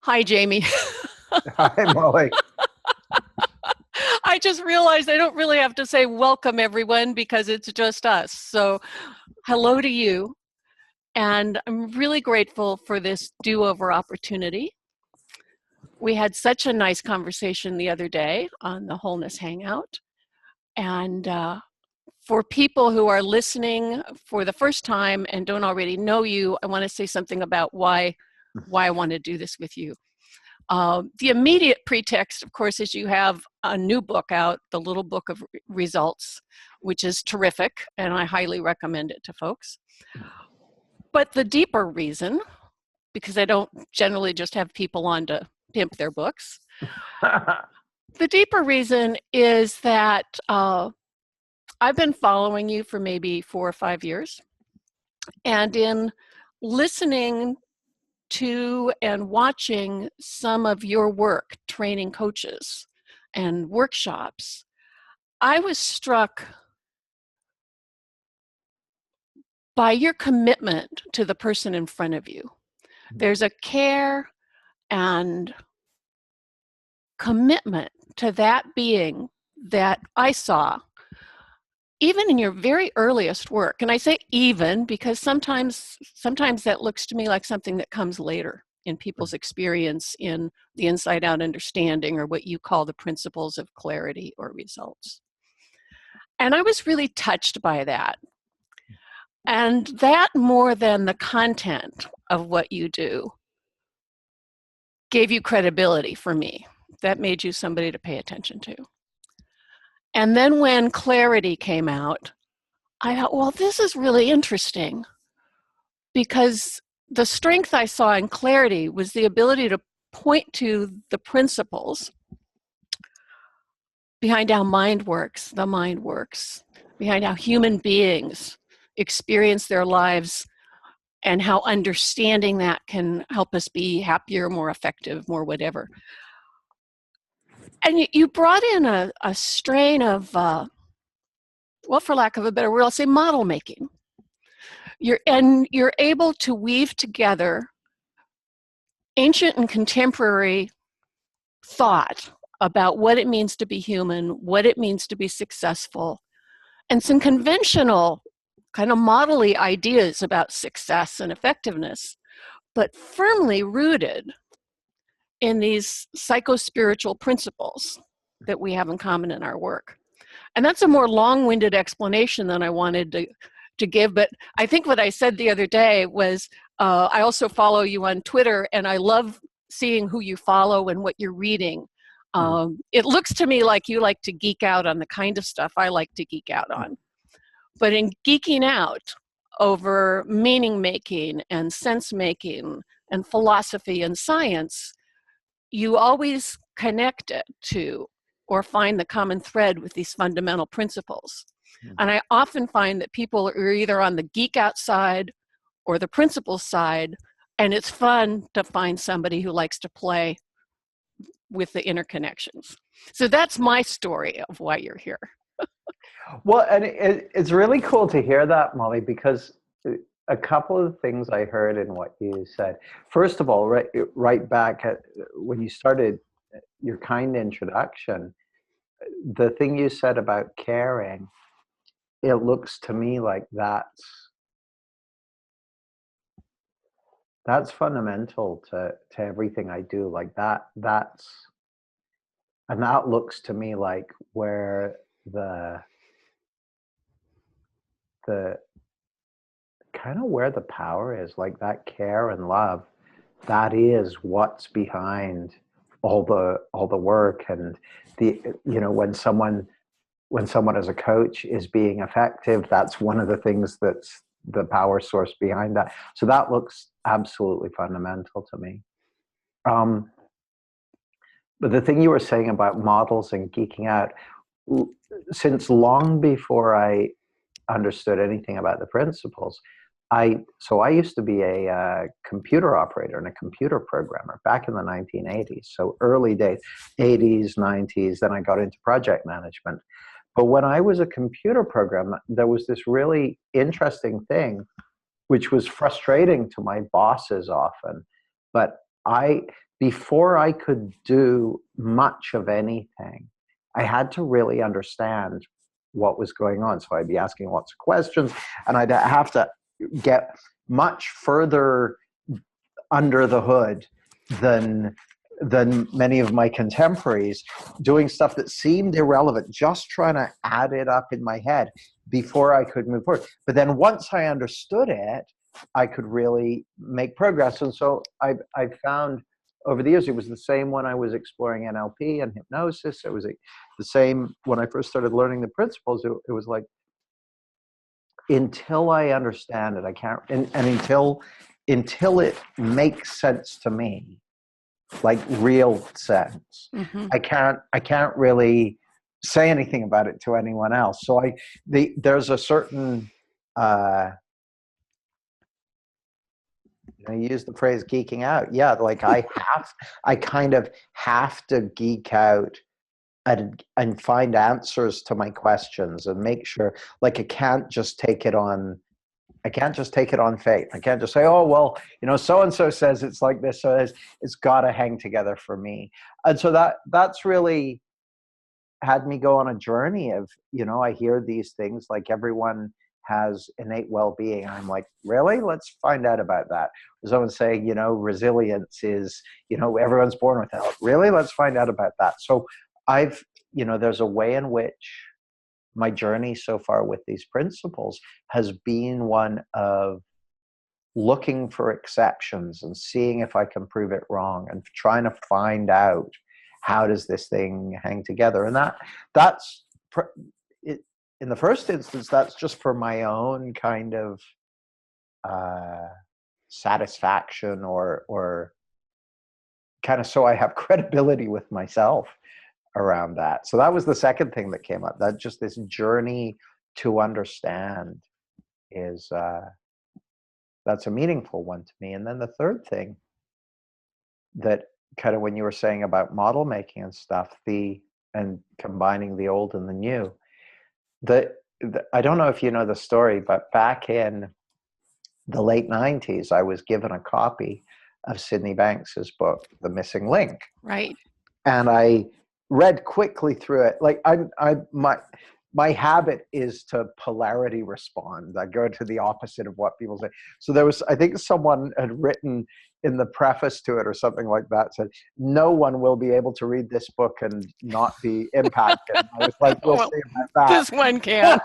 Hi, Jamie. Hi, Molly. I just realized I don't really have to say welcome, everyone, because it's just us. So, hello to you. And I'm really grateful for this do-over opportunity. We had such a nice conversation the other day on the Wholeness Hangout. And for people who are listening for the first time and don't already know you, I want to say something about why I want to do this with you. The immediate pretext, of course, is you have a new book out, The Little Book of Results, which is terrific, and I highly recommend it to folks. But the deeper reason, because I don't generally just have people on to pimp their books, the deeper reason is that I've been following you for maybe 4 or 5 years, and in listening to and watching some of your work training coaches and workshops, I was struck by your commitment to the person in front of you. There's a care and commitment to that being that I saw even in your very earliest work. And I say even because sometimes that looks to me like something that comes later in people's experience in the inside out understanding, or what you call the principles of clarity or results. And I was really touched by that. And that, more than the content of what you do, gave you credibility for me. That made you somebody to pay attention to. And then when clarity came out, I thought, well, this is really interesting, because the strength I saw in clarity was the ability to point to the principles behind how the mind works, behind how human beings experience their lives, and how understanding that can help us be happier, more effective, more whatever. And you brought in a strain of, well, for lack of a better word, I'll say model making. You're able to weave together ancient and contemporary thought about what it means to be human, what it means to be successful, and some conventional kind of model-y ideas about success and effectiveness, but firmly rooted in these psycho-spiritual principles that we have in common in our work. And that's a more long-winded explanation than I wanted to give, but I think what I said the other day was, I also follow you on Twitter, and I love seeing who you follow and what you're reading. It looks to me like you like to geek out on the kind of stuff I like to geek out on. But in geeking out over meaning making and sense making and philosophy and science, you always connect it to or find the common thread with these fundamental principles. And I often find that people are either on the geek out side or the principles side, and it's fun to find somebody who likes to play with the interconnections. So that's my story of why you're here. Well, and it's really cool to hear that, Molly, because a couple of things I heard in what you said. First of all, right back at when you started your kind introduction, the thing you said about caring, it looks to me like that's fundamental to everything I do. Like that looks to me like where the kind of where the power is, like that care and love, that is what's behind all the work. And when someone as a coach is being effective, that's one of the things that's the power source behind that. So that looks absolutely fundamental to me. But the thing you were saying about models and geeking out, since long before I understood anything about the principles, I used to be a computer operator and a computer programmer back in the 1980s. So early days, 80s, 90s, then I got into project management. But when I was a computer programmer, there was this really interesting thing, which was frustrating to my bosses often, but I before I could do much of anything, I had to really understand what was going on. So I'd be asking lots of questions, and I'd have to get much further under the hood than many of my contemporaries, doing stuff that seemed irrelevant, just trying to add it up in my head before I could move forward. But then once I understood it, I could really make progress. And so I found over the years, it was the same when I was exploring NLP and hypnosis. It was the same when I first started learning the principles. It was like, until I understand it, I can't, and until it makes sense to me, like real sense, Mm-hmm. I can't really say anything about it to anyone else. So there's a certain you use the phrase geeking out. Yeah, like I kind of have to geek out and find answers to my questions and make sure, like, I can't just take it on faith. I can't just say, oh, well, so and so says it's like this, so it's got to hang together for me. And so that's really had me go on a journey of, I hear these things like everyone has innate well-being. I'm like, really? Let's find out about that. Someone saying, resilience is, everyone's born with it. Really? Let's find out about that. So there's a way in which my journey so far with these principles has been one of looking for exceptions and seeing if I can prove it wrong and trying to find out how does this thing hang together. And that's it. In the first instance, that's just for my own kind of satisfaction or kind of so I have credibility with myself around that. So that was the second thing that came up, that just this journey to understand is that's a meaningful one to me. And then the third thing that kind of when you were saying about model making and stuff, and combining the old and the new, I don't know if you know the story, but back in the late 90s, I was given a copy of Sydney Banks's book, The Missing Link. Right. And I read quickly through it. Like my habit is to polarity respond. I go to the opposite of what people say. So there was, I think someone had written in the preface to it or something like that, said, no one will be able to read this book and not be impacted. I was like, we'll see about that. This one can.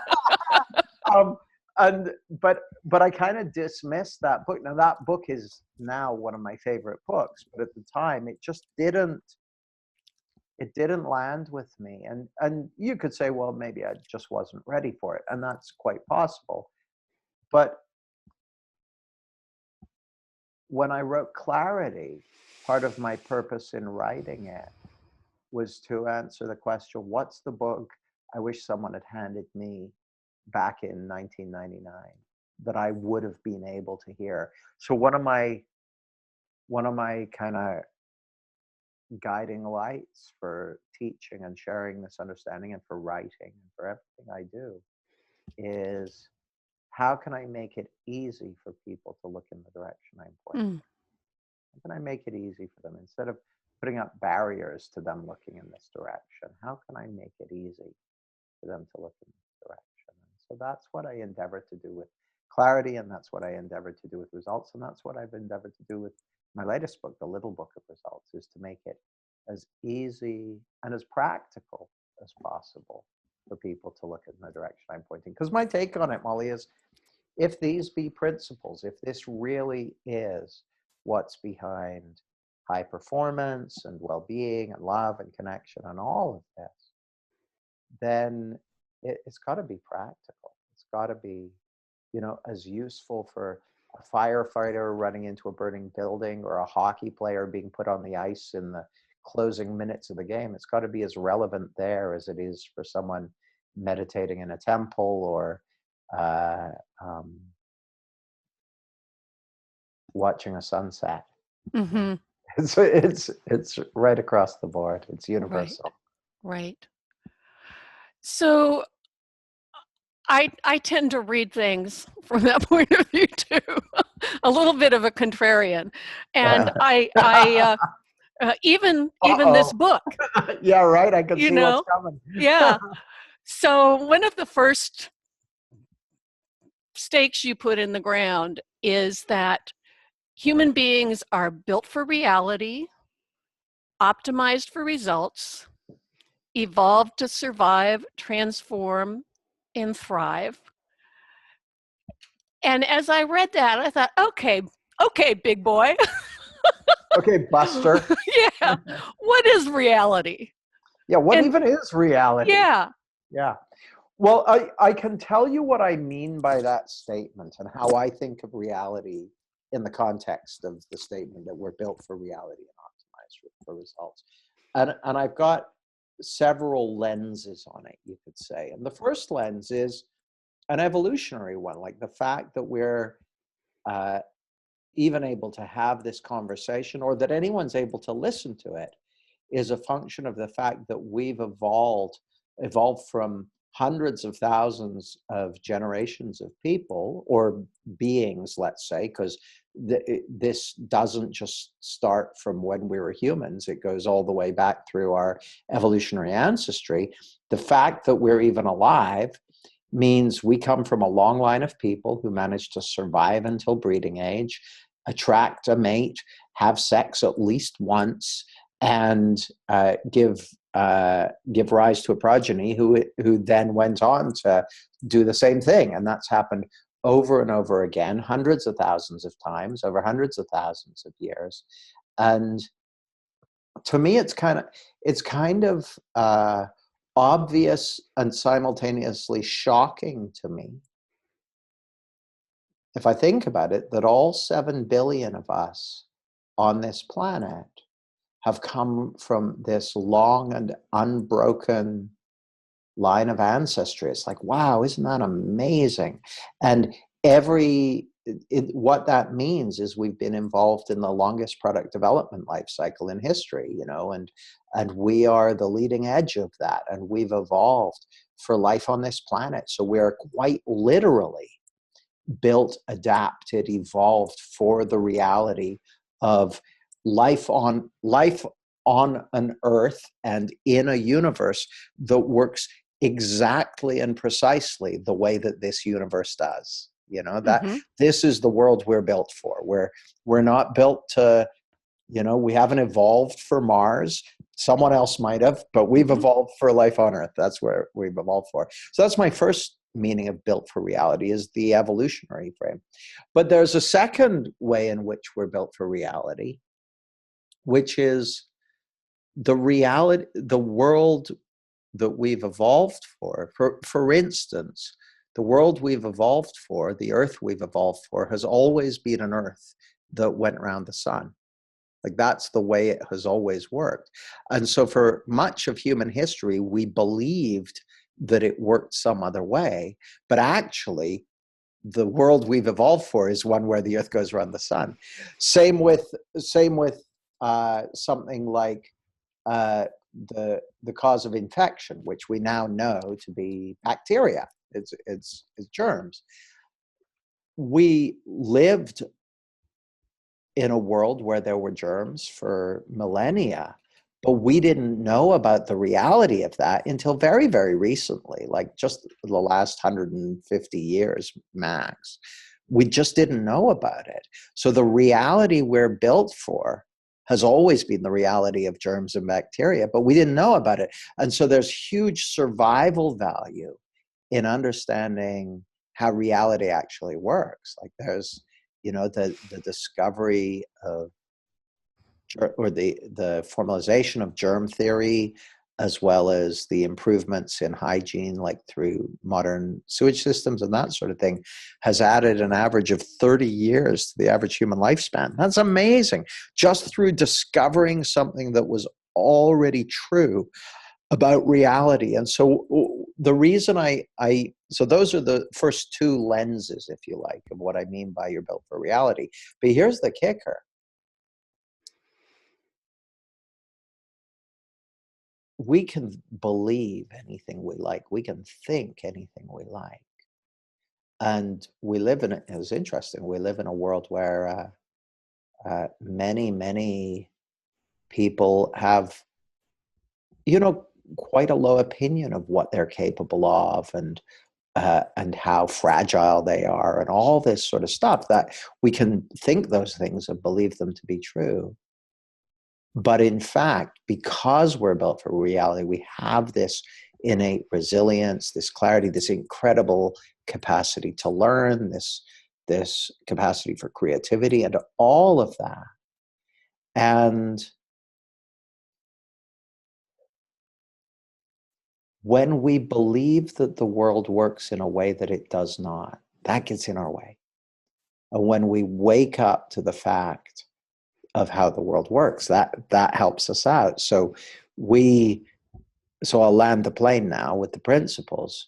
But I kind of dismissed that book. Now that book is now one of my favorite books, but at the time it just didn't land with me. And you could say, well, maybe I just wasn't ready for it. And that's quite possible. But when I wrote Clarity, part of my purpose in writing it was to answer the question, what's the book I wish someone had handed me back in 1999 that I would have been able to hear? So one of my kind of guiding lights for teaching and sharing this understanding and for writing and for everything I do is, how can I make it easy for people to look in the direction I'm pointing? How can I make it easy for them? Instead of putting up barriers to them looking in this direction, how can I make it easy for them to look in this direction? And so that's what I endeavor to do with Clarity, and that's what I endeavor to do with Results, and that's what I've endeavored to do with my latest book, The Little Book of Results, is to make it as easy and as practical as possible for people to look in the direction I'm pointing. Because my take on it, Molly, is if these be principles, if this really is what's behind high performance and well-being and love and connection and all of this, then it's got to be practical. It's got to be, as useful for a firefighter running into a burning building or a hockey player being put on the ice in the closing minutes of the game. It's got to be as relevant there as it is for someone meditating in a temple or watching a sunset. Mm-hmm. It's right across the board. It's universal. Right. So I tend to read things from that point of view too. a little bit of a contrarian. And even this Uh-oh. book, Yeah, right. I can you see what's know, coming. yeah. So one of the first stakes you put in the ground is that human beings are built for reality, optimized for results, evolved to survive, transform, and thrive. And as I read that, I thought, okay, big boy. Okay, Buster. Yeah, what is reality? Yeah, what And even is reality? yeah, Yeah. Well, I can tell you what I mean by that statement and how I think of reality in the context of the statement that we're built for reality and optimized for results. And I've got several lenses on it, you could say. And the first lens is an evolutionary one, like the fact that we're uh, even able to have this conversation or that anyone's able to listen to it is a function of the fact that we've evolved from hundreds of thousands of generations of people or beings, let's say, because this doesn't just start from when we were humans. It goes all the way back through our evolutionary ancestry. The fact that we're even alive means we come from a long line of people who managed to survive until breeding age, attract a mate, have sex at least once, and give rise to a progeny who then went on to do the same thing. And that's happened over and over again, hundreds of thousands of times, over hundreds of thousands of years. And to me, it's kind of obvious and simultaneously shocking to me, if I think about it, that all 7 billion of us on this planet have come from this long and unbroken line of ancestry. It's like, wow, isn't that amazing? And what that means is we've been involved in the longest product development life cycle in history, and we are the leading edge of that, and we've evolved for life on this planet. So we're quite literally built, adapted, evolved for the reality of life on an earth and in a universe that works exactly and precisely the way that this universe does. That mm-hmm. this is the world we're built for. We're not built to, we haven't evolved for Mars. Someone else might have, but we've Mm-hmm. evolved for life on Earth. That's where we've evolved for. So that's my first meaning of built for reality, is the evolutionary frame. But there's a second way in which we're built for reality, which is the world that we've evolved for. For instance, the world we've evolved for, the Earth we've evolved for, has always been an Earth that went around the sun. Like, that's the way it has always worked. And so for much of human history, we believed that it worked some other way, but actually the world we've evolved for is one where the Earth goes around the sun. Same with something like uh, the cause of infection, which we now know to be bacteria. It's germs. We lived in a world where there were germs for millennia, but we didn't know about the reality of that until very, very recently, like just the last 150 years max. We just didn't know about it. So the reality we're built for has always been the reality of germs and bacteria, but we didn't know about it. And so there's huge survival value in understanding how reality actually works. Like, there's the discovery of, or the formalization of germ theory, as well as the improvements in hygiene, like through modern sewage systems and that sort of thing, has added an average of 30 years to the average human lifespan. That's amazing, just through discovering something that was already true about reality. And so the reason so those are the first two lenses, if you like, of what I mean by you're built for reality. But here's the kicker. We can believe anything we like. We can think anything we like. And we live in, it's interesting, we live in a world where many people have, you know, quite a low opinion of what they're capable of, and how fragile they are, and all this sort of stuff, that we can think those things and believe them to be true. But in fact, because we're built for reality, we have this innate resilience, this clarity, this incredible capacity to learn, this capacity for creativity, and all of that. And when we believe that the world works in a way that it does not, that gets in our way. And when we wake up to the fact of how the world works, that helps us out. So I'll land the plane now with the principles.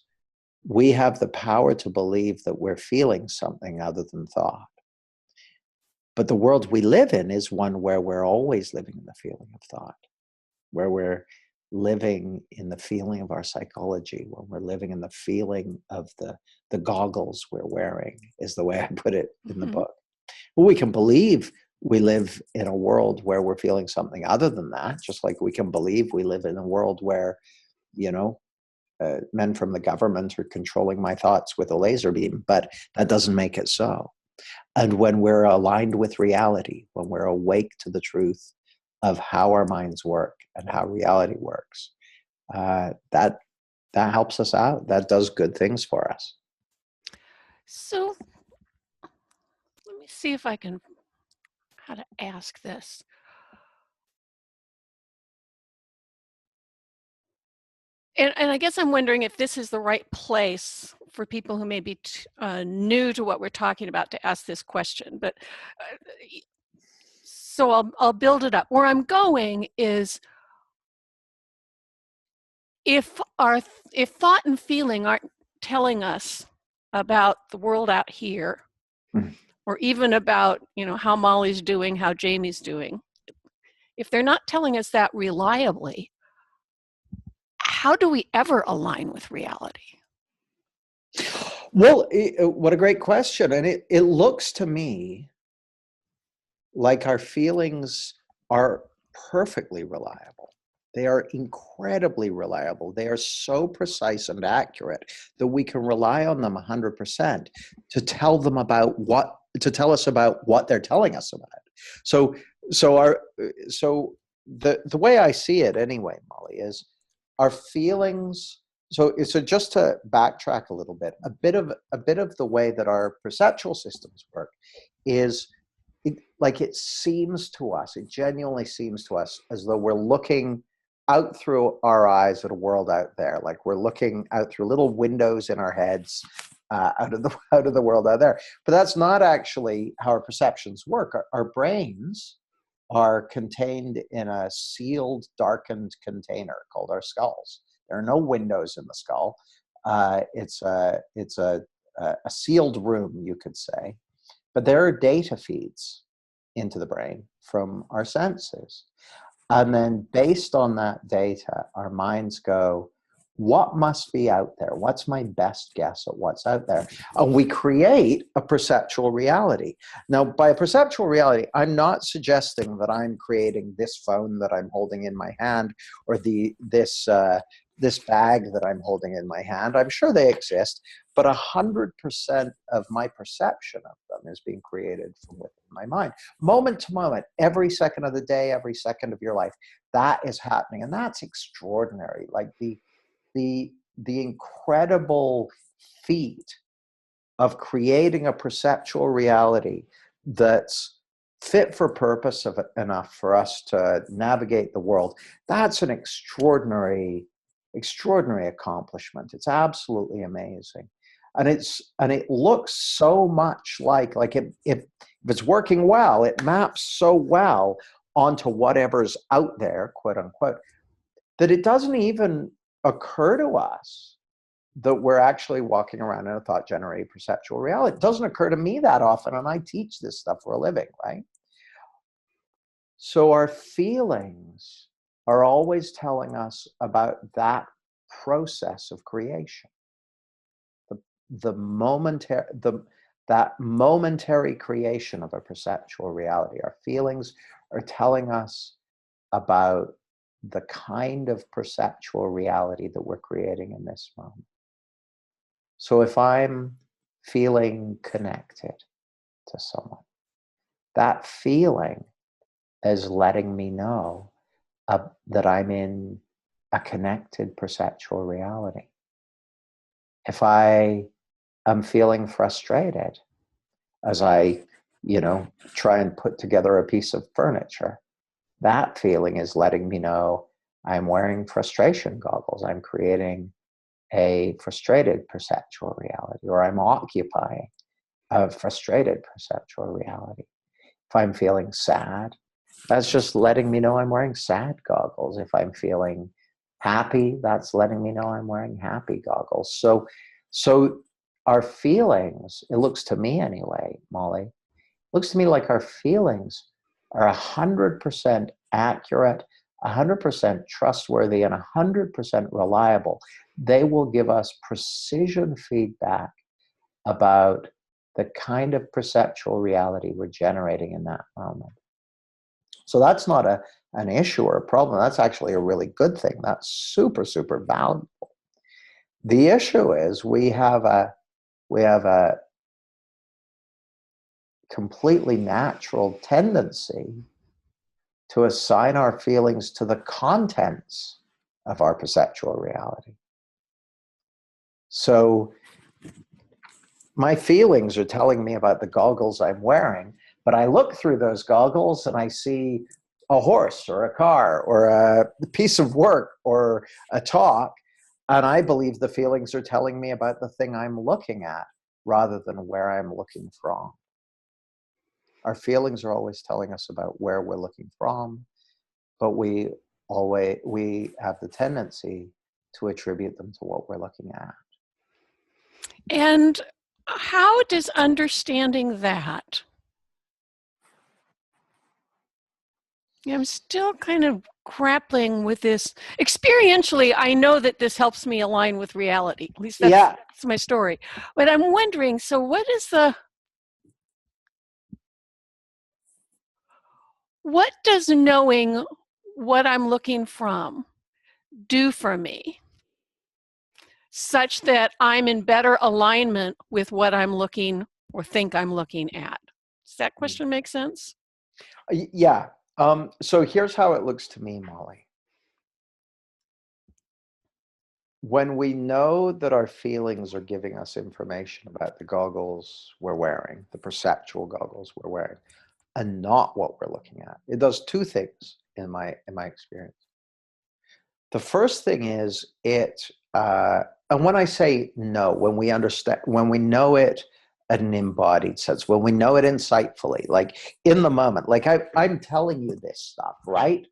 We have the power to believe that we're feeling something other than thought. But the world we live in is one where we're always living in the feeling of thought, where we're living in the feeling of our psychology, when we're living in the feeling of the goggles we're wearing, is the way I put it in the book. Well, we can believe we live in a world where we're feeling something other than that, just like we can believe we live in a world where, you know, men from the government are controlling my thoughts with a laser beam, but that doesn't make it so. And when we're aligned with reality, when we're awake to the truth of how our minds work and how reality works, that helps us out. That does good things for us. So let me see if I can, how to ask this. And I guess I'm wondering if this is the right place for people who may be new to what we're talking about to ask this question. But so I'll build it up. Where I'm going is, if thought and feeling aren't telling us about the world out here, or even about, you know, how Molly's doing, how Jamie's doing, if they're not telling us that reliably, how do we ever align with reality? Well, what a great question. And it looks to me like our feelings are perfectly reliable. They are incredibly reliable. They are so precise and accurate that we can rely on them 100% to tell them about to tell us about what they're telling us about. So the way I see it anyway, Molly, is our feelings. So just to backtrack a little bit, a bit of the way that our perceptual systems work is, it seems to us, it genuinely seems to us as though we're looking out through our eyes at a world out there, like we're looking out through little windows in our heads, out of the world out there. But that's not actually how our perceptions work. Our brains are contained in a sealed, darkened container called our skulls. There are no windows in the skull. It's a sealed room, you could say. But there are data feeds into the brain from our senses. And then based on that data, our minds go, what must be out there? What's my best guess at what's out there? And we create a perceptual reality. Now, by a perceptual reality, I'm not suggesting that I'm creating this phone that I'm holding in my hand, or this bag that I'm holding in my hand. I'm sure they exist, but 100% of my perception of them is being created from within my mind. Moment to moment, every second of the day, every second of your life, that is happening. And that's extraordinary. Like the incredible feat of creating a perceptual reality that's fit for purpose enough for us to navigate the world. That's an extraordinary accomplishment. It's absolutely amazing. And it looks so much like if it's working well, it maps so well onto whatever's out there, quote unquote, that it doesn't even occur to us that we're actually walking around in a thought-generated perceptual reality. It doesn't occur to me that often, and I teach this stuff for a living, right? So our feelings are always telling us about that process of creation. that momentary creation of a perceptual reality. Our feelings are telling us about the kind of perceptual reality that we're creating in this moment. So if I'm feeling connected to someone, that feeling is letting me know that I'm in a connected perceptual reality. If I am feeling frustrated as I, try and put together a piece of furniture, that feeling is letting me know I'm wearing frustration goggles. I'm creating a frustrated perceptual reality, or I'm occupying a frustrated perceptual reality. If I'm feeling sad, that's just letting me know I'm wearing sad goggles. If I'm feeling happy, that's letting me know I'm wearing happy goggles. So our feelings, it looks to me anyway, Molly, looks to me like our feelings are 100% accurate, 100% trustworthy, and 100% reliable. They will give us precision feedback about the kind of perceptual reality we're generating in that moment. So that's not an issue or a problem. That's actually a really good thing. That's super, super valuable. The issue is we have a completely natural tendency to assign our feelings to the contents of our perceptual reality. So my feelings are telling me about the goggles I'm wearing, but I look through those goggles and I see a horse or a car or a piece of work or a talk, and I believe the feelings are telling me about the thing I'm looking at rather than where I'm looking from. Our feelings are always telling us about where we're looking from, but we have the tendency to attribute them to what we're looking at. And how does understanding that? I'm still kind of grappling with this. Experientially, I know that this helps me align with reality. At least that's my story. But I'm wondering, so what does knowing what I'm looking from do for me such that I'm in better alignment with what I'm looking or think I'm looking at? Does that question make sense? Yeah. So here's how it looks to me, Molly. When we know that our feelings are giving us information about the goggles we're wearing, the perceptual goggles we're wearing, and not what we're looking at, it does two things in my experience. The first thing is and when I say no, when we understand, when we know it at an embodied sense, when we know it insightfully, like in the moment, like I'm telling you this stuff, right?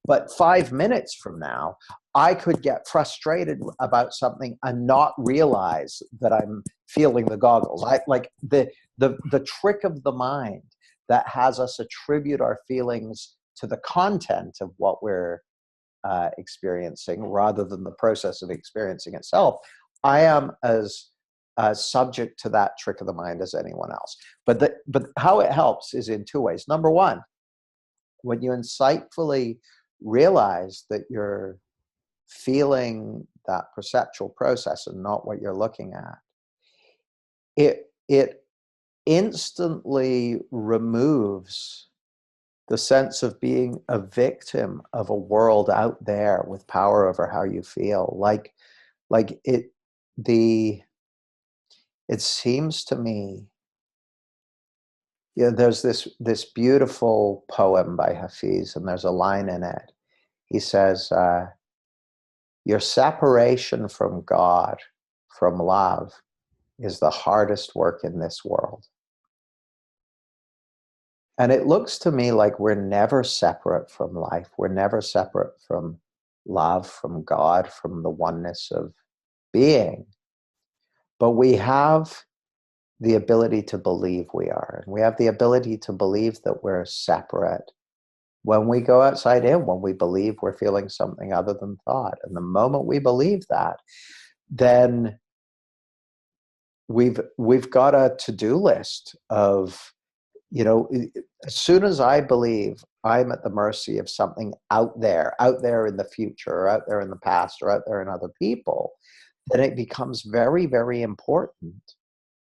But 5 minutes from now, I could get frustrated about something and not realize that I'm feeling the goggles. I like the trick of the mind that has us attribute our feelings to the content of what we're experiencing rather than the process of experiencing itself. I am as subject to that trick of the mind as anyone else. But how it helps is in two ways. Number one, when you insightfully realize that you're feeling that perceptual process and not what you're looking at, it instantly removes the sense of being a victim of a world out there with power over how you feel. It seems to me, there's this beautiful poem by Hafiz, and there's a line in it. He says, your separation from God, from love, is the hardest work in this world. And it looks to me like we're never separate from life. We're never separate from love, from God, from the oneness of being. But we have the ability to believe we are. And we have the ability to believe that we're separate when we go outside in, when we believe we're feeling something other than thought. And the moment we believe that, then we've got a to-do list of, you know, as soon as I believe I'm at the mercy of something out there in the future, or out there in the past, or out there in other people, then it becomes very, very important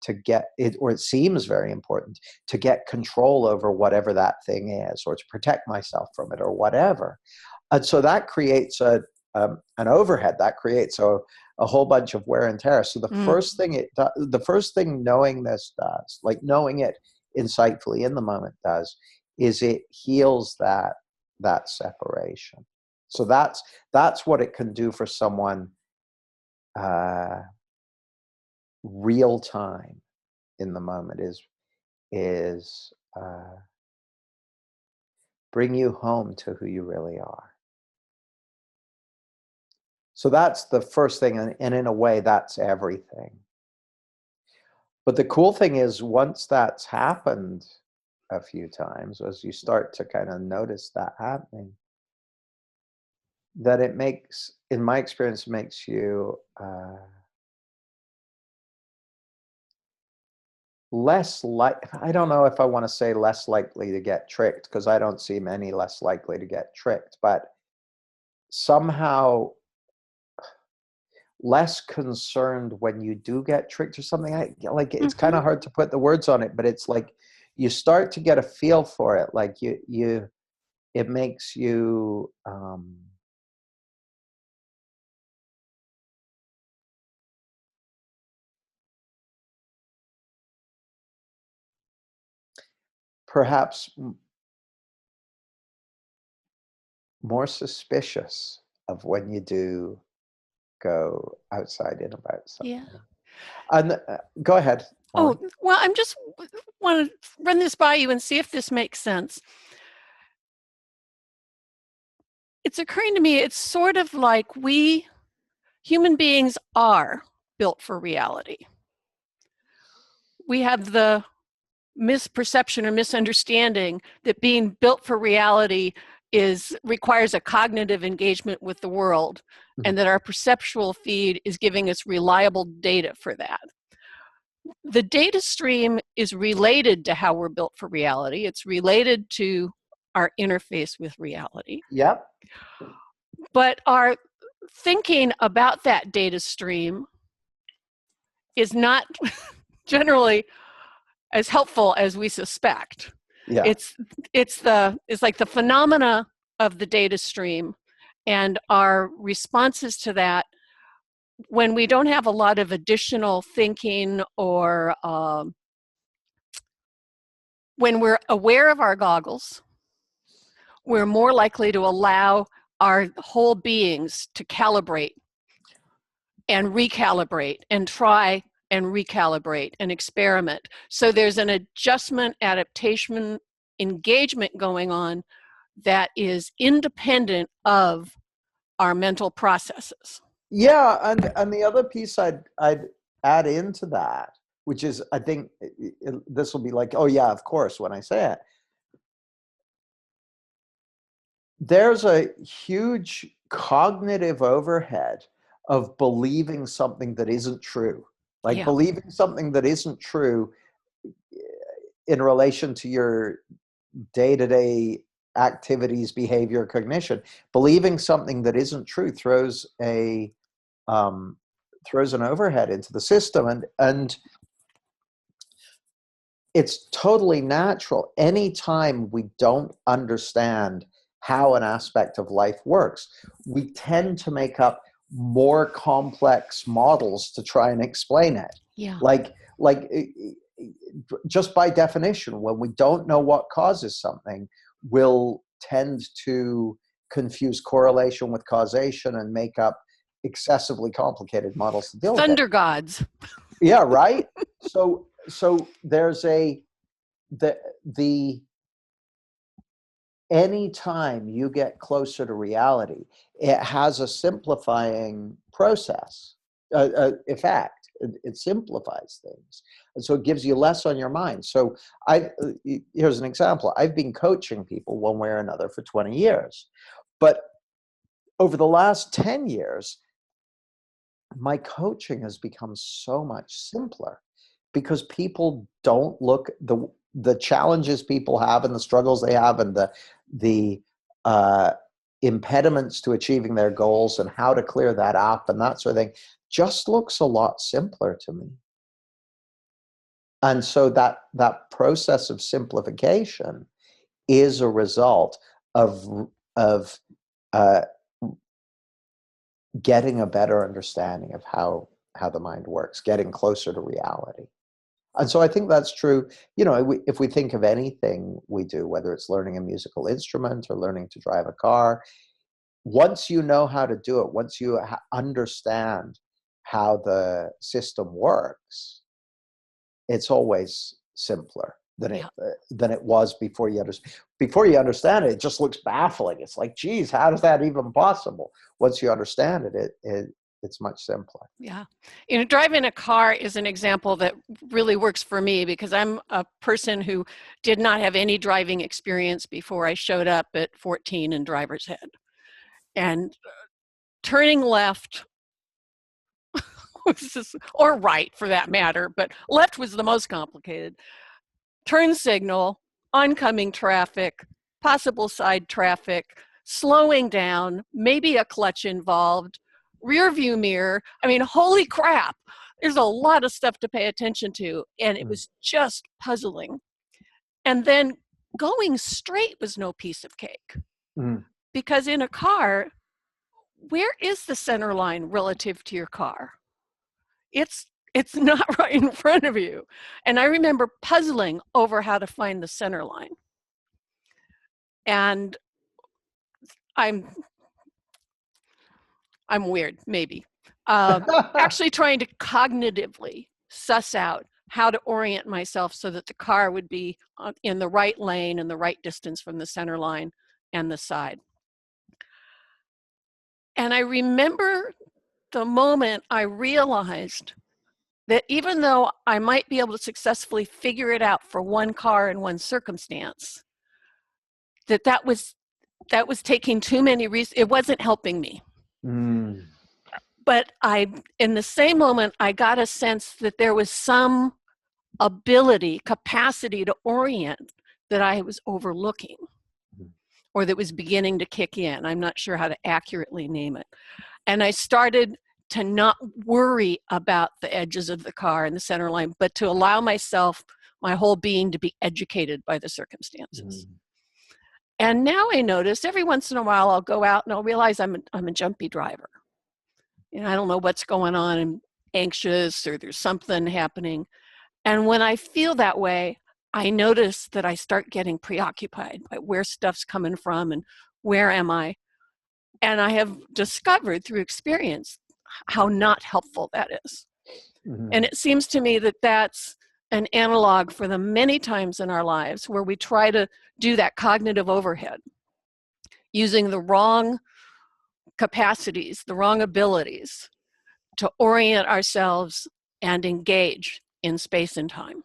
to get it, or it seems very important to get control over whatever that thing is, or to protect myself from it, or whatever. And so that creates an overhead, that creates a whole bunch of wear and tear. So the first thing knowing this does, like knowing it insightfully in the moment does, is it heals that separation. So that's what it can do for someone real time in the moment, is bring you home to who you really are. So that's the first thing, and in a way that's everything. But the cool thing is, once that's happened a few times, as you start to kind of notice that happening, that it makes, in my experience, makes you less like, I don't know if I want to say less likely to get tricked, because I don't seem any less likely to get tricked, but somehow less concerned when you do get tricked or something. It's kind of hard to put the words on it, but it's like you start to get a feel for it. Like it makes you perhaps more suspicious of when you do go outside in about something. Yeah. And go ahead, Molly. Oh, well, I'm just want to run this by you and see if this makes sense. It's occurring to me, it's sort of like we human beings are built for reality. We have the misperception or misunderstanding that being built for reality requires a cognitive engagement with the world, and that our perceptual feed is giving us reliable data for that. The data stream is related to how we're built for reality. It's related to our interface with reality. Yep. But our thinking about that data stream is not generally as helpful as we suspect. Yeah. It's like the phenomena of the data stream and our responses to that, when we don't have a lot of additional thinking, or when we're aware of our goggles, we're more likely to allow our whole beings to calibrate and recalibrate and try and recalibrate and experiment. So there's an adjustment, adaptation, engagement going on that is independent of our mental processes. Yeah, and the other piece I'd add into that, which is, I think this will be like, oh yeah, of course, when I say it, there's a huge cognitive overhead of believing something that isn't true. Like believing something that isn't true in relation to your day-to-day activities, behavior, cognition. Believing something that isn't true throws an overhead into the system, and it's totally natural. Anytime we don't understand how an aspect of life works, we tend to make up more complex models to try and explain it. Yeah. Like just by definition, when we don't know what causes something, we'll tend to confuse correlation with causation and make up excessively complicated models to deal with it. Thunder gods. Yeah, right? So there's anytime you get closer to reality, it has a simplifying process, effect. It simplifies things. And so it gives you less on your mind. So here's an example. I've been coaching people one way or another for 20 years. But over the last 10 years, my coaching has become so much simpler. because people don't look the challenges people have and the struggles they have and the impediments to achieving their goals and how to clear that up and that sort of thing just looks a lot simpler to me. And so that process of simplification is a result of uh, getting a better understanding of how the mind works, getting closer to reality. And so I think that's true. You know, if we think of anything we do, whether it's learning a musical instrument or learning to drive a car, once you know how to do it, once you understand how the system works, it's always simpler than it was before you understand it. It just looks baffling. It's like, geez, how is that even possible? Once you understand it, it's much simpler. Yeah. You know, driving a car is an example that really works for me because I'm a person who did not have any driving experience before I showed up at 14 in driver's ed. And turning left, or right for that matter, but left was the most complicated. Turn signal, oncoming traffic, possible side traffic, slowing down, maybe a clutch involved, rear view mirror. I mean, holy crap, there's a lot of stuff to pay attention to, and it was just puzzling. And then going straight was no piece of cake. Because in a car, where is the center line relative to your car? It's not right in front of you. And I remember puzzling over how to find the center line. And I'm weird, maybe. Actually trying to cognitively suss out how to orient myself so that the car would be in the right lane and the right distance from the center line and the side. And I remember the moment I realized that even though I might be able to successfully figure it out for one car in one circumstance, that was taking too many reasons. It wasn't helping me. But in the same moment, I got a sense that there was some capacity to orient that I was overlooking or that was beginning to kick in. I'm not sure how to accurately name it. And I started to not worry about the edges of the car and the center line, but to allow myself, my whole being, to be educated by the circumstances. And now I notice every once in a while I'll go out and I'll realize I'm a jumpy driver. You know, I don't know what's going on. I'm anxious or there's something happening. And when I feel that way, I notice that I start getting preoccupied by where stuff's coming from and where am I. And I have discovered through experience how not helpful that is. And it seems to me that that's an analog for the many times in our lives where we try to do that cognitive overhead using the wrong capacities, the wrong abilities to orient ourselves and engage in space and time.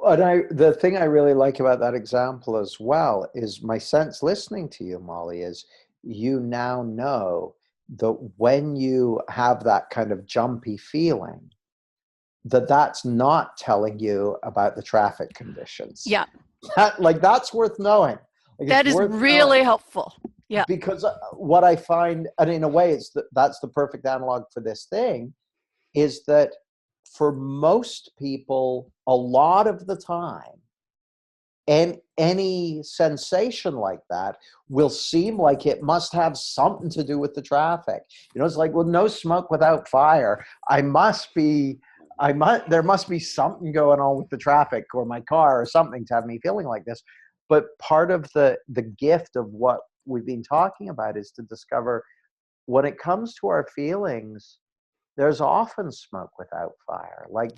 And the thing I really like about that example as well is my sense listening to you, Molly, is you now know that when you have that kind of jumpy feeling, that's not telling you about the traffic conditions. Yeah. That's worth knowing. That is really helpful. Yeah. Because what I find, and in a way that's the perfect analog for this thing, is that for most people, a lot of the time, and any sensation like that will seem like it must have something to do with the traffic. You know, it's like, well, no smoke without fire. There must be something going on with the traffic or my car or something to have me feeling like this. But part of the gift of what we've been talking about is to discover when it comes to our feelings, there's often smoke without fire. Like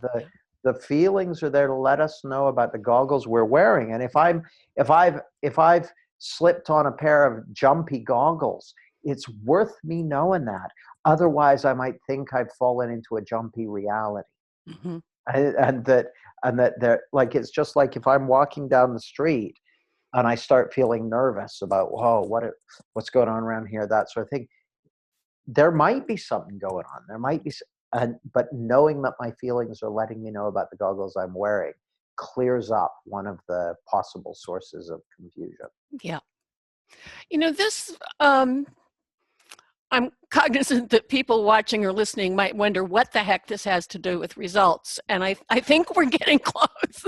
the feelings are there to let us know about the goggles we're wearing. And if I've slipped on a pair of jumpy goggles, it's worth me knowing that. Otherwise, I might think I've fallen into a jumpy reality. And that there, like, it's just like if I'm walking down the street and I start feeling nervous about, whoa, what's going on around here, that sort of thing. There might be something going on. There might be, But knowing that my feelings are letting me know about the goggles I'm wearing clears up one of the possible sources of confusion. Yeah. This, I'm cognizant that people watching or listening might wonder what the heck this has to do with results. And I think we're getting close.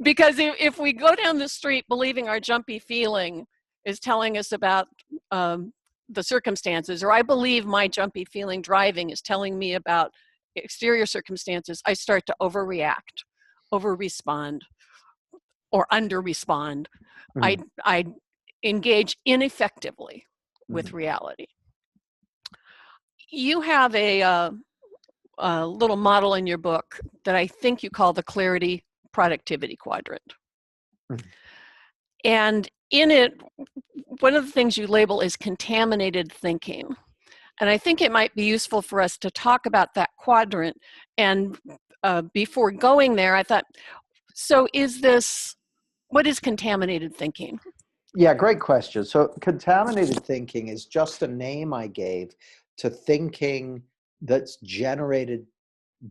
Because if we go down the street believing our jumpy feeling is telling us about the circumstances, or I believe my jumpy feeling driving is telling me about exterior circumstances, I start to overreact, over-respond, or under-respond. Mm-hmm. I engage ineffectively with Mm-hmm. reality. You have a little model in your book that I think you call the clarity productivity quadrant. Mm-hmm. And in it, one of the things you label is contaminated thinking. And I think it might be useful for us to talk about that quadrant. And before going there, I thought, so what is contaminated thinking? Yeah, great question. So contaminated thinking is just a name I gave to thinking that's generated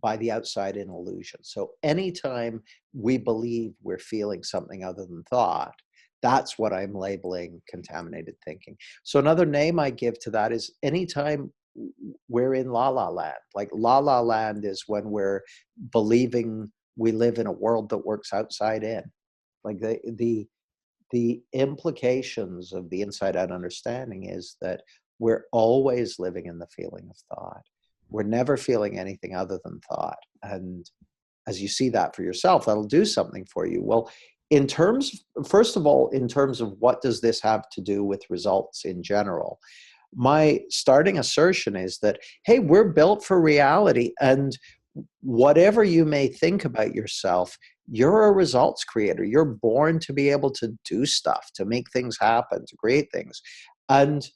by the outside in illusion. So anytime we believe we're feeling something other than thought, that's what I'm labeling contaminated thinking. So another name I give to that is anytime we're in la la land. Like la la land is when we're believing we live in a world that works outside in. Like the implications of the inside out understanding is that we're always living in the feeling of thought. We're never feeling anything other than thought. And as you see that for yourself, that'll do something for you. Well, first of all, in terms of what does this have to do with results in general, my starting assertion is that, hey, we're built for reality. And whatever you may think about yourself, you're a results creator. You're born to be able to do stuff, to make things happen, to create things. And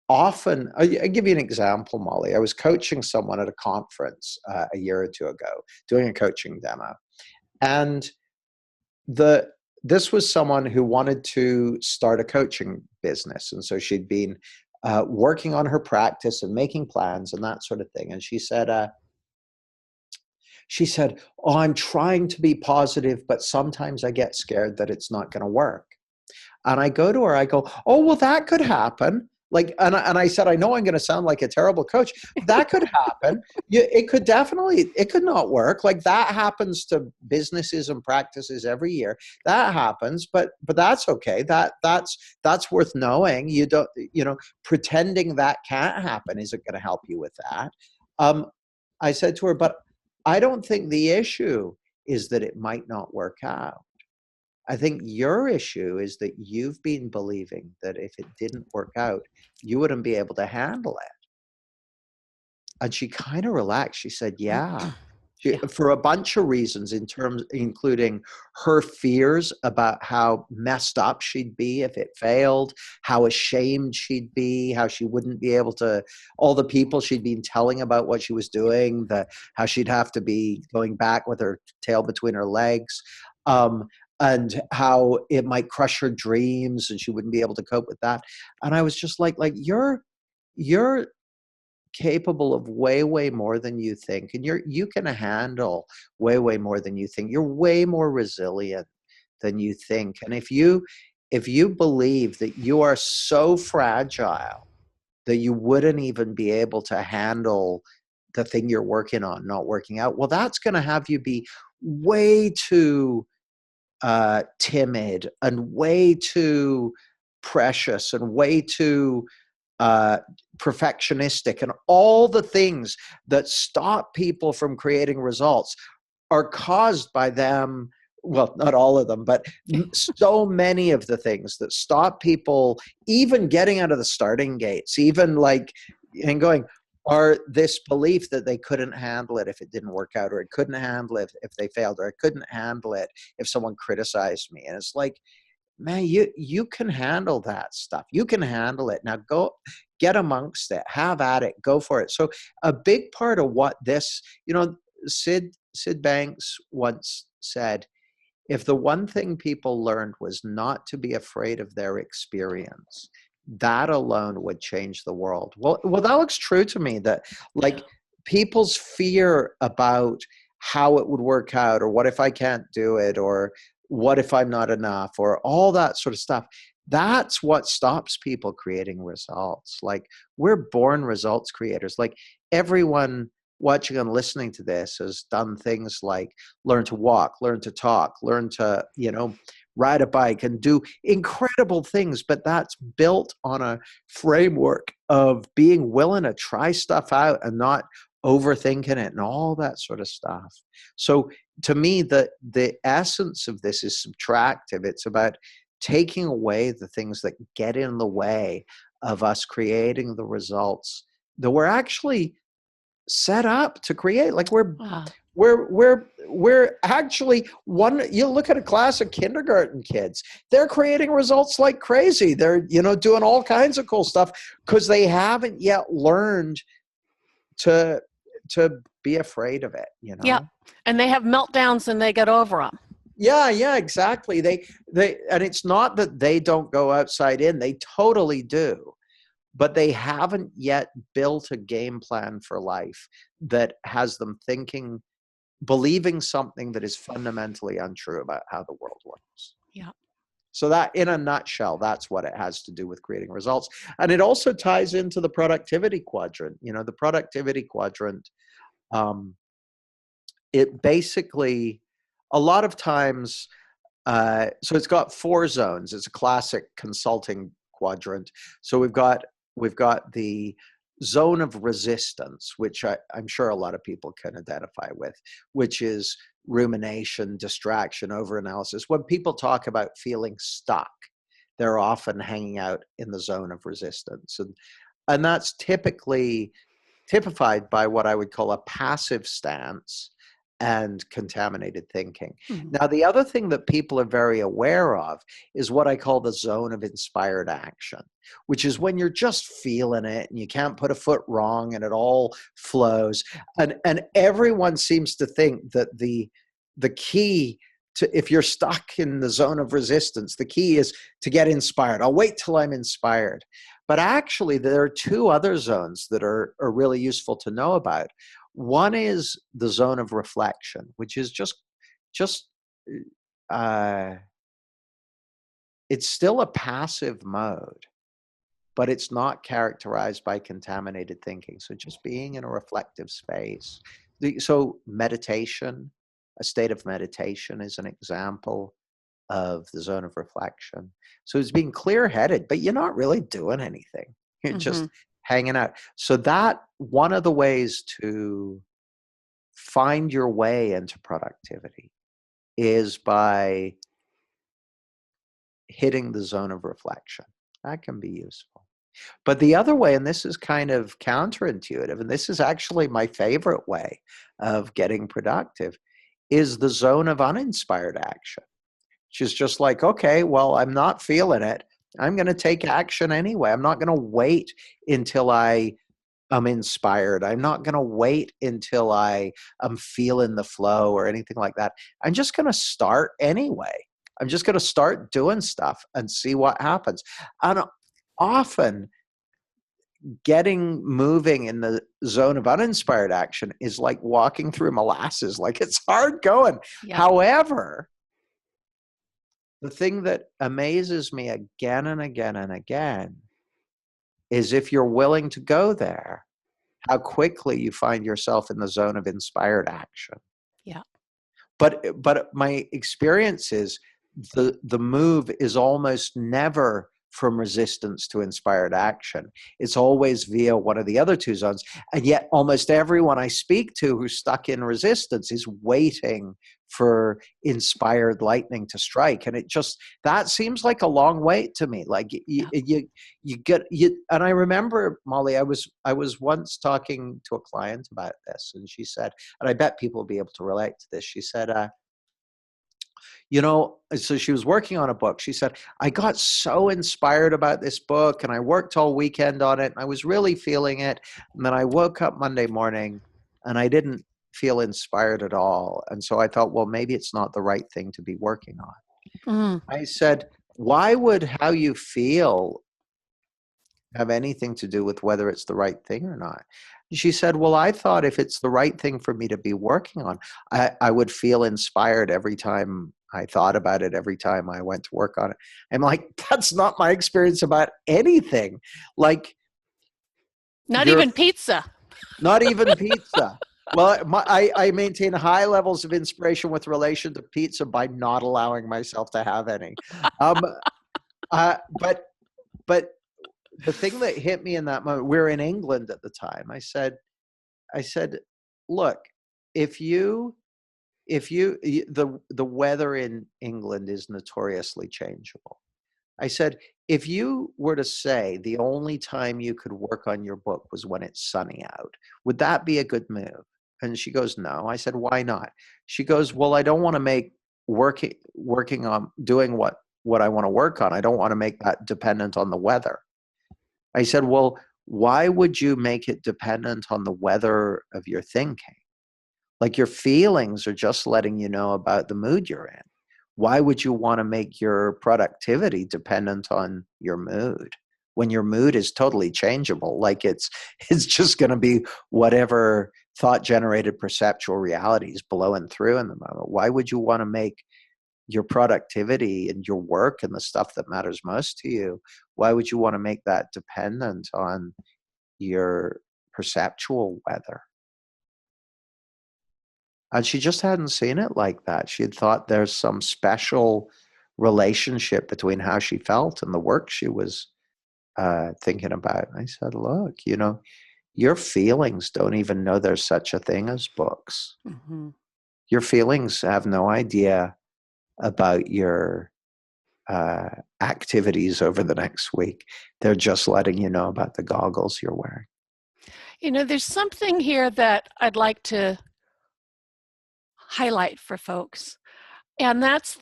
often, I give you an example, Molly. I was coaching someone at a conference a year or two ago, doing a coaching demo. And this was someone who wanted to start a coaching business. And so she'd been working on her practice and making plans and that sort of thing. And she said, oh, I'm trying to be positive, but sometimes I get scared that it's not going to work. And I go to her, I go, oh, well, that could happen. Like, and I said, I know I'm going to sound like a terrible coach. That could happen. It could not work. Like that happens to businesses and practices every year. That happens, but that's okay. That's worth knowing. You don't, pretending that can't happen isn't going to help you with that. I said to her, but I don't think the issue is that it might not work out. I think your issue is that you've been believing that if it didn't work out, you wouldn't be able to handle it. And she kind of relaxed. She said, yeah. Yeah. For a bunch of reasons, including her fears about how messed up she'd be if it failed, how ashamed she'd be, how she wouldn't be able to, all the people she'd been telling about what she was doing, how she'd have to be going back with her tail between her legs, and how it might crush her dreams and she wouldn't be able to cope with that. And I was just like you're capable of way, way more than you think. And you can handle way, way more than you think. You're way more resilient than you think. And if you believe that you are so fragile that you wouldn't even be able to handle the thing you're working on not working out, well, that's going to have you be way too timid and way too precious and way too perfectionistic, and all the things that stop people from creating results are caused by them. Well, not all of them, but so many of the things that stop people even getting out of the starting gates, even and going, are this belief that they couldn't handle it if it didn't work out, or it couldn't handle it if they failed, or it couldn't handle it if someone criticized me. And it's like, man, you can handle that stuff. You can handle it. Now go get amongst it, have at it, go for it. So a big part of what this, Sid Banks once said, if the one thing people learned was not to be afraid of their experience, that alone would change the world. Well, that looks true to me, that people's fear about how it would work out, or what if I can't do it, or what if I'm not enough, or all that sort of stuff. That's what stops people creating results. Like, we're born results creators. Like, everyone watching and listening to this has done things like learn to walk, learn to talk, learn to, ride a bike and do incredible things. But that's built on a framework of being willing to try stuff out and not overthinking it and all that sort of stuff. So to me, the essence of this is subtractive. It's about taking away the things that get in the way of us creating the results that we're actually set up to create. Like, we're actually you look at a class of kindergarten kids, they're creating results like crazy. They're, doing all kinds of cool stuff because they haven't yet learned to be afraid of it, Yeah. And they have meltdowns and they get over them. Yeah, exactly. They and it's not that they don't go outside in, they totally do. But they haven't yet built a game plan for life that has them believing something that is fundamentally untrue about how the world works. Yeah. So that, in a nutshell, that's what it has to do with creating results. And it also ties into the productivity quadrant. The productivity quadrant, it basically, a lot of times, so it's got 4 zones. It's a classic consulting quadrant. So we've got the zone of resistance, which I'm sure a lot of people can identify with, which is rumination, distraction, overanalysis. When people talk about feeling stuck, they're often hanging out in the zone of resistance. And that's typified by what I would call a passive stance and contaminated thinking. Mm-hmm. Now, the other thing that people are very aware of is what I call the zone of inspired action, which is when you're just feeling it and you can't put a foot wrong and it all flows. And everyone seems to think that the key to, if you're stuck in the zone of resistance, the key is to get inspired. I'll wait till I'm inspired. But actually, there are 2 other zones that are really useful to know about. One is the zone of reflection, which is just it's still a passive mode, but it's not characterized by contaminated thinking. So just being in a reflective space. So meditation, a state of meditation is an example of the zone of reflection. So it's being clear-headed, but you're not really doing anything. You're just hanging out. So that, one of the ways to find your way into productivity is by hitting the zone of reflection. That can be useful. But the other way, and this is kind of counterintuitive, and this is actually my favorite way of getting productive, is the zone of uninspired action. Which is just like, okay, well, I'm not feeling it. I'm going to take action anyway. I'm not going to wait until I'm inspired. I'm not going to wait until I'm feeling the flow or anything like that. I'm just going to start anyway. I'm just going to start doing stuff and see what happens. And often getting moving in the zone of uninspired action is like walking through molasses. Like, it's hard going. Yeah. However, the thing that amazes me again and again and again is, if you're willing to go there, how quickly you find yourself in the zone of inspired action. Yeah. But my experience is the move is almost never from resistance to inspired action. It's always via one of the other 2 zones. And yet almost everyone I speak to who's stuck in resistance is waiting for inspired lightning to strike. And that seems like a long wait to me. Like, you and I remember, Molly, I was once talking to a client about this, and she said, and I bet people will be able to relate to this. She said, so she was working on a book. She said, I got so inspired about this book and I worked all weekend on it and I was really feeling it. And then I woke up Monday morning and I didn't feel inspired at all. And so I thought, well, maybe it's not the right thing to be working on. I said, why would how you feel have anything to do with whether it's the right thing or not. She said, well, I thought if it's the right thing for me to be working on, I would feel inspired every time I thought about it, every time I went to work on it. I'm like, that's not my experience about anything. Like, Not you're even pizza. not even pizza. Well, I maintain high levels of inspiration with relation to pizza by not allowing myself to have any. Um, but the thing that hit me in that moment, we were in England at the time. I said, look, if you the weather in England is notoriously changeable. I said, if you were to say the only time you could work on your book was when it's sunny out, would that be a good move? And she goes, no. I said, why not? She goes, well, I don't want to make working on doing what I want to work on. I don't want to make that dependent on the weather. I said, well, why would you make it dependent on the weather of your thinking? Like, your feelings are just letting you know about the mood you're in. Why would you want to make your productivity dependent on your mood when your mood is totally changeable? Like, it's just going to be whatever thought generated perceptual reality is blowing through in the moment. Why would you want to make your productivity and your work and the stuff that matters most to you, why would you want to make that dependent on your perceptual weather? And she just hadn't seen it like that. She had thought there's some special relationship between how she felt and the work she was thinking about. And I said, look, your feelings don't even know there's such a thing as books. Mm-hmm. Your feelings have no idea about your activities over the next week. They're just letting you know about the goggles you're wearing. There's something here that I'd like to highlight for folks, and that's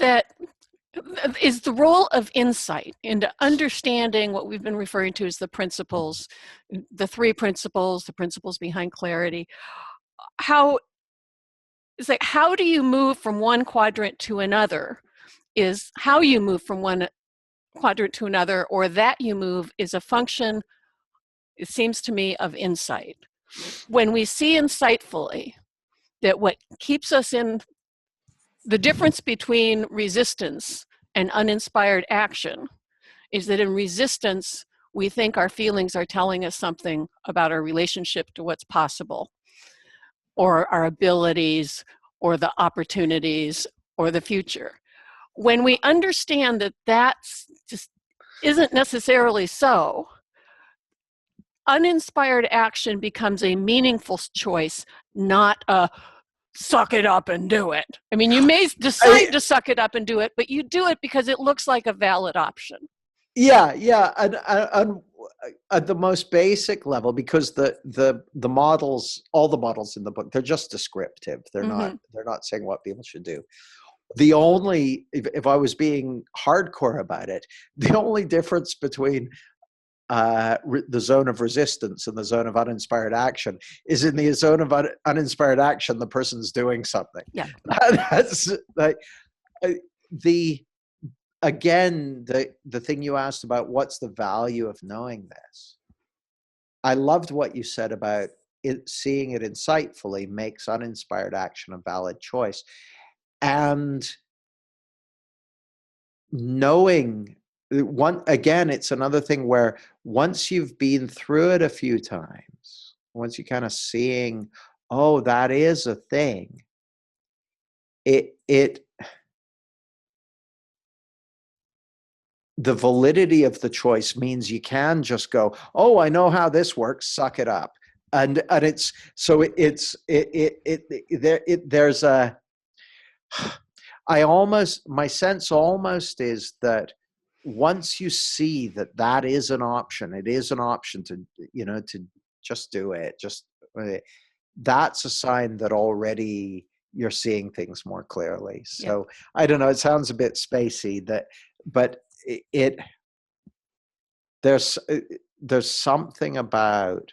is the role of insight into understanding what we've been referring to as the principles, the three principles, the principles behind clarity. How do you move from one quadrant to another is how you move from one quadrant to another, or that you move is a function, it seems to me, of insight. When we see insightfully that what keeps us in the difference between resistance and uninspired action is that in resistance, we think our feelings are telling us something about our relationship to what's possible, or our abilities, or the opportunities, or the future. When we understand that that's just isn't necessarily so, uninspired action becomes a meaningful choice, not a suck it up and do it. I mean, you may decide to suck it up and do it, but you do it because it looks like a valid option. Yeah. And at the most basic level, because the models, all the models in the book, they're just descriptive. They're not saying what people should do. The only, if I was being hardcore about it, the only difference between the zone of resistance and the zone of uninspired action is in the zone of uninspired action, the person's doing something. Yeah. That's like the thing you asked about what's the value of knowing this. I loved what you said about it, seeing it insightfully makes uninspired action a valid choice. And knowing it's another thing where once you've been through it a few times, once you're kind of seeing, oh, that is a thing, the validity of the choice means you can just go, oh, I know how this works, suck it up. And it's, so there's a, my sense almost is that once you see that is an option, it is an option to just do it. That's a sign that already you're seeing things more clearly. So yeah. I don't know, it sounds a bit spacey but there's something about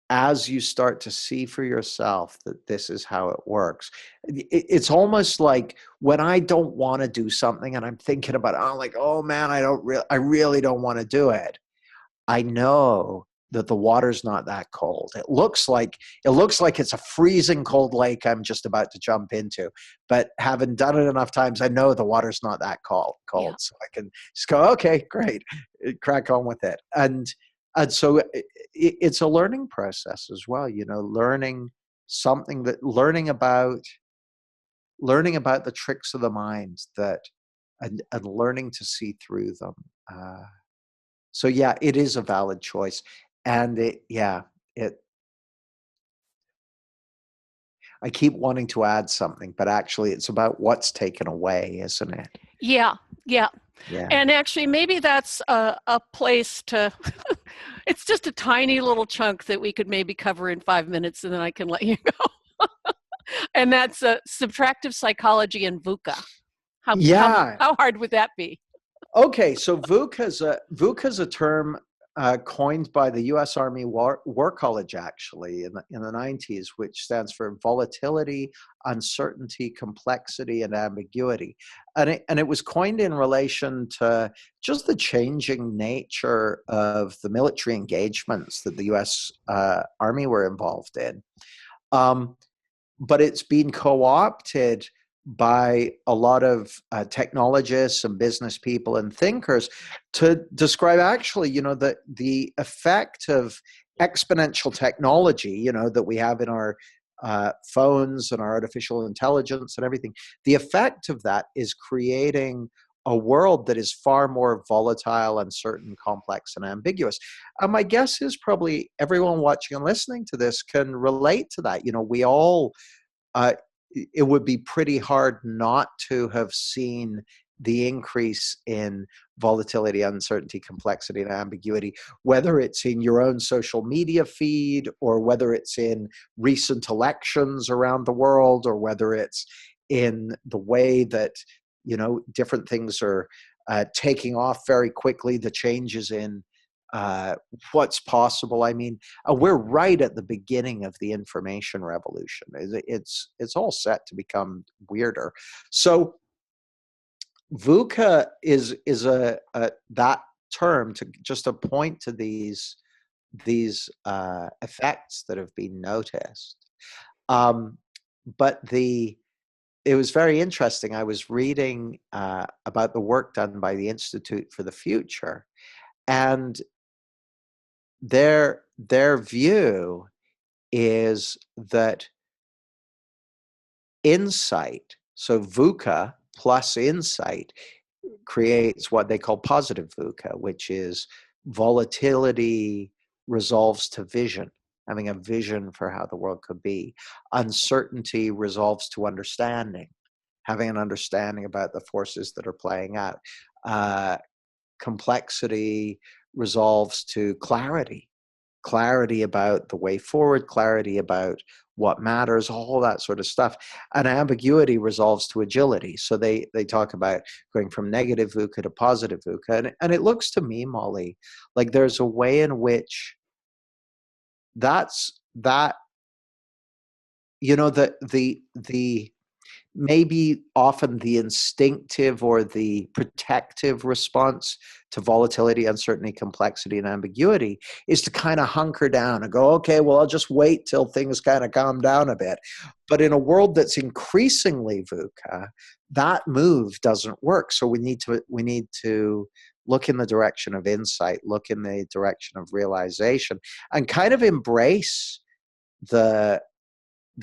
as you start to see for yourself that this is how it works, it's almost like when I don't want to do something and I'm thinking about it, I'm like, oh man, I really don't want to do it. I know that the water's not that cold. It looks like it's a freezing cold lake I'm just about to jump into. But having done it enough times, I know the water's not that cold. Yeah. So I can just go, okay, great, crack on with it. And so it's a learning process as well. Learning something that learning about the tricks of the mind and learning to see through them. So yeah, it is a valid choice. And I keep wanting to add something, but actually it's about what's taken away, isn't it? Yeah. Yeah. Yeah. And actually, maybe that's a place to, it's just a tiny little chunk that we could maybe cover in 5 minutes, and then I can let you go. And that's subtractive psychology and VUCA. Yeah. How hard would that be? Okay. So VUCA is a term coined by the U.S. Army War College, actually, in the 90s, which stands for volatility, uncertainty, complexity, and ambiguity. And it was coined in relation to just the changing nature of the military engagements that the U.S. Army were involved in. But it's been co-opted by a lot of technologists and business people and thinkers to describe actually, the effect of exponential technology, that we have in our phones and our artificial intelligence and everything. The effect of that is creating a world that is far more volatile, uncertain, complex, and ambiguous. My guess is probably everyone watching and listening to this can relate to that. We all it would be pretty hard not to have seen the increase in volatility, uncertainty, complexity, and ambiguity, whether it's in your own social media feed or whether it's in recent elections around the world or whether it's in the way that, different things are taking off very quickly, the changes in what's possible. I mean, we're right at the beginning of the information revolution. It's all set to become weirder. So VUCA is a that term to just a point to these effects that have been noticed. But it was very interesting. I was reading about the work done by the Institute for the Future, and their view is that insight, so VUCA plus insight, creates what they call positive VUCA, which is volatility resolves to vision, having a vision for how the world could be. Uncertainty resolves to understanding, having an understanding about the forces that are playing out. Complexity resolves to clarity about the way forward, clarity about what matters, all that sort of stuff. And ambiguity resolves to agility. So they talk about going from negative VUCA to positive VUCA. And it looks to me, Molly, like there's a way in which that, the maybe often the instinctive or the protective response to volatility, uncertainty, complexity, and ambiguity is to kind of hunker down and go, okay, well, I'll just wait till things kind of calm down a bit. But in a world that's increasingly VUCA, that move doesn't work. So we need to look in the direction of insight, look in the direction of realization, and kind of embrace the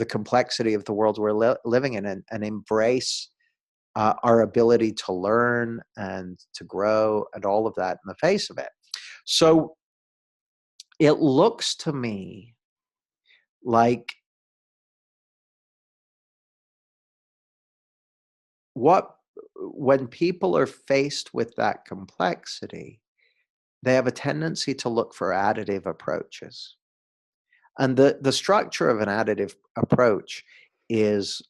complexity of the world we're living in, and embrace our ability to learn and to grow and all of that in the face of it. So it looks to me like when people are faced with that complexity, they have a tendency to look for additive approaches. And the structure of an additive approach is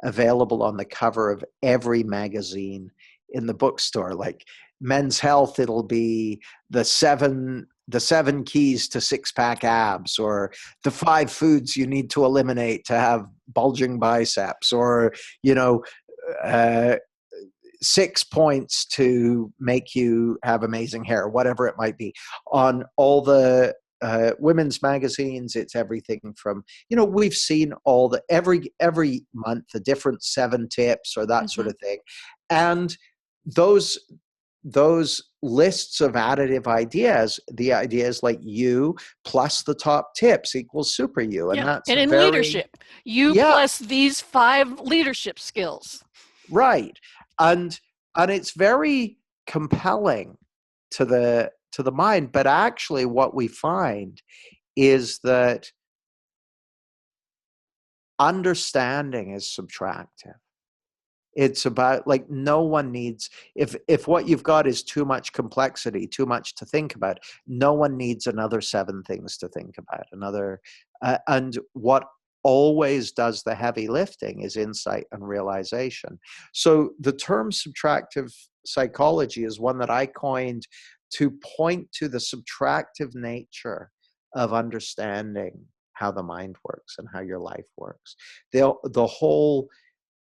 available on the cover of every magazine in the bookstore. Like Men's Health, it'll be the 7 the 7 keys to 6-pack abs, or the 5 foods you need to eliminate to have bulging biceps, or, you know, 6 points to make you have amazing hair, whatever it might be. On all the women's magazines, it's everything from, you know, we've seen all the, every month, the different 7 tips or that sort of thing. And those lists of additive ideas, the ideas like you plus the top tips equals super you. And Yeah. that's And in very, leadership, you yeah, plus these 5 leadership skills. right. And it's very compelling to the mind. But actually what we find is that understanding is subtractive. It's about, like, no one needs, if what you've got is too much complexity, too much to think about, no one needs another 7 things to think about. Another and what always does the heavy lifting is insight and realization. So the term subtractive psychology is one that I coined to point to the subtractive nature of understanding how the mind works and how your life works. The whole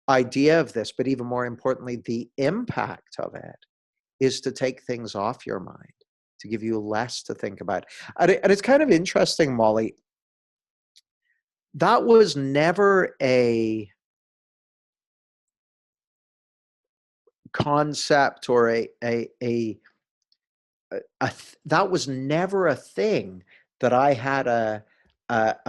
idea of this, but even more importantly, the impact of it, is to take things off your mind, to give you less to think about. And it's kind of interesting, Molly, that was never a concept or that was never a thing that I had a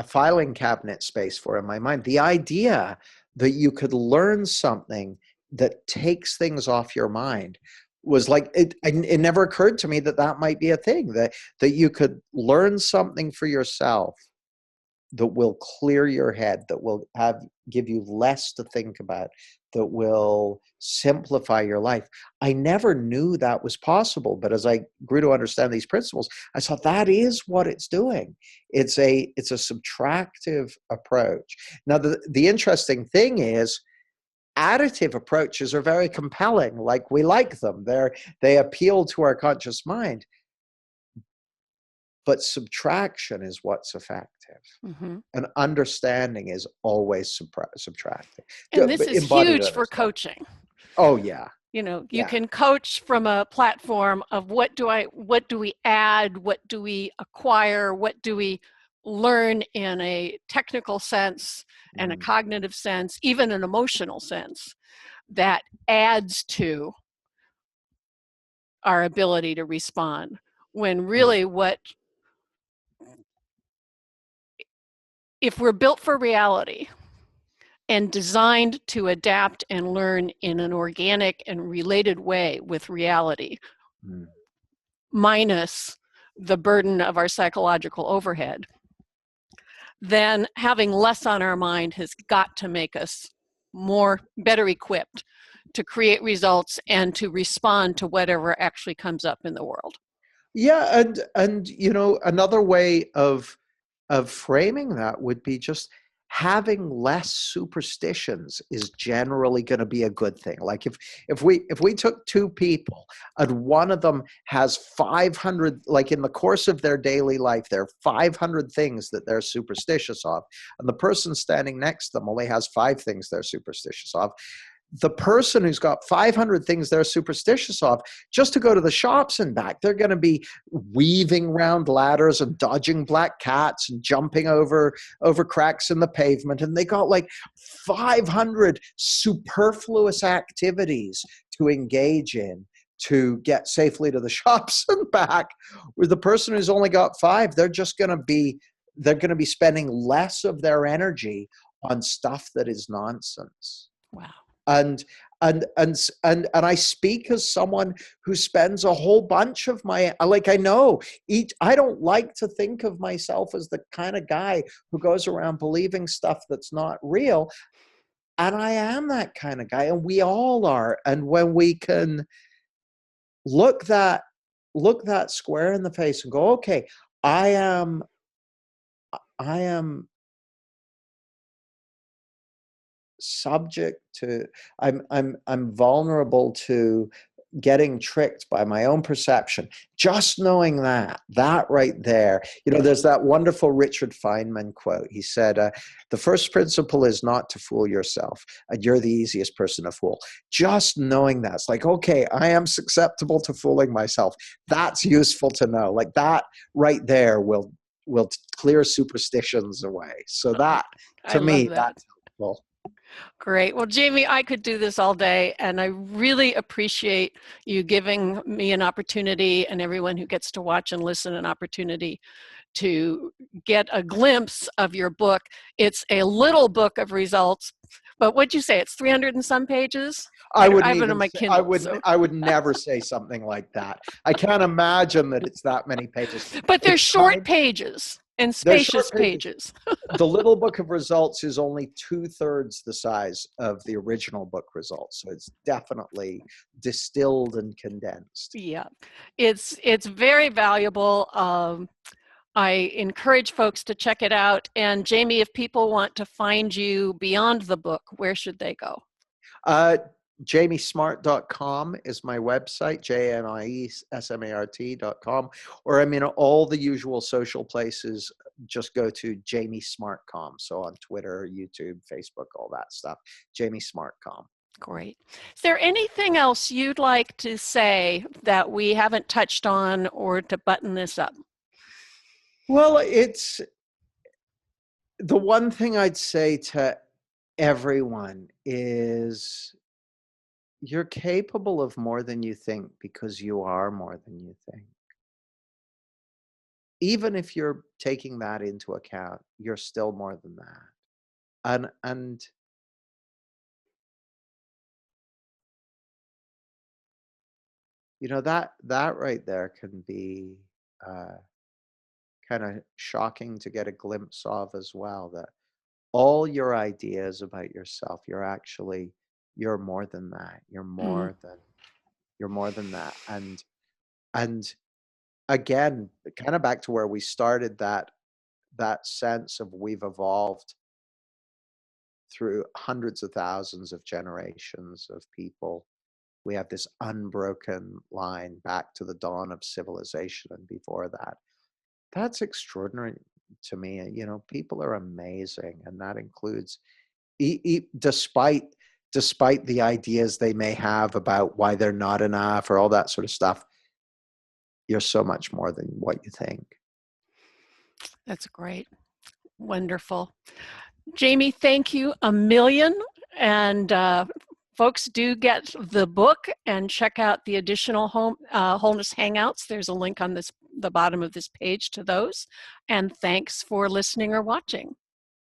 filing cabinet space for in my mind. The idea that you could learn something that takes things off your mind was like, it never occurred to me that that might be a thing, that you could learn something for yourself that will clear your head, that will give you less to think about, that will simplify your life. I never knew that was possible, but as I grew to understand these principles, I saw that is what it's doing. It's a subtractive approach. Now, the interesting thing is, additive approaches are very compelling. Like, we like them. They appeal to our conscious mind. But subtraction is what's effective. And understanding is always subtracting. And this is Embodied huge for understanding. coaching. Oh, yeah. You know, you Yeah. can coach from a platform of what do we add, what do we acquire, what do we learn in a technical sense and a cognitive sense, even an emotional sense, that adds to our ability to respond. When really if we're built for reality and designed to adapt and learn in an organic and related way with reality, minus the burden of our psychological overhead, then having less on our mind has got to make us better equipped to create results and to respond to whatever actually comes up in the world. Yeah, and you know, another way of framing that would be just having less superstitions is generally going to be a good thing. Like, if we took 2 people and one of them has 500, like, in the course of their daily life, there are 500 things that they're superstitious of, and the person standing next to them only has 5 things they're superstitious of, the person who's got 500 things they're superstitious of, just to go to the shops and back, they're going to be weaving around ladders and dodging black cats and jumping over cracks in the pavement. And they got like 500 superfluous activities to engage in to get safely to the shops and back. With the person who's only got 5, they're going to be spending less of their energy on stuff that is nonsense. Wow. And I speak as someone who spends a whole bunch of my, like, I don't like to think of myself as the kind of guy who goes around believing stuff that's not real. And I am that kind of guy, and we all are. And when we can look that square in the face and go, okay, I am subject to, I'm vulnerable to getting tricked by my own perception, just knowing that right there, there's that wonderful Richard Feynman quote. He said, the first principle is not to fool yourself, and you're the easiest person to fool. Just knowing that's like, okay, I am susceptible to fooling myself. That's useful to know. Like that right there will clear superstitions away. So that, I to love me, that. that's helpful. Great. Well, Jamie, I could do this all day, and I really appreciate you giving me an opportunity and everyone who gets to watch and listen an opportunity to get a glimpse of your book. It's a little book of results, but what'd you say? It's 300 and some pages? I I have it on my Kindle. I would never say something like that. I can't imagine that it's that many pages. But they're It's short pages and spacious pages. The little book of results is only 2/3 the size of the original book results. So it's definitely distilled and condensed. Yeah, it's very valuable. I encourage folks to check it out. And Jamie, if people want to find you beyond the book, where should they go? jamiesmart.com is my website, jamiesmart.com, or I'm in all the usual social places. Just go to jamiesmart.com. So on Twitter, YouTube, Facebook, all that stuff, jamiesmart.com. Great. Is there anything else you'd like to say that we haven't touched on or to button this up? Well, it's the one thing I'd say to everyone is you're capable of more than you think because you are more than you think. Even if you're taking that into account, you're still more than that. And that right there can be kind of shocking to get a glimpse of as well, that all your ideas about yourself, you're more than that. You're more than that. And again, kind of back to where we started, that sense of we've evolved through hundreds of thousands of generations of people. We have this unbroken line back to the dawn of civilization and before that. That's extraordinary to me. People are amazing, and that includes despite the ideas they may have about why they're not enough or all that sort of stuff. You're so much more than what you think. That's great. Wonderful. Jamie, thank you a million. And folks, do get the book and check out the additional Wholeness Hangouts. There's a link on the bottom of this page to those. And thanks for listening or watching.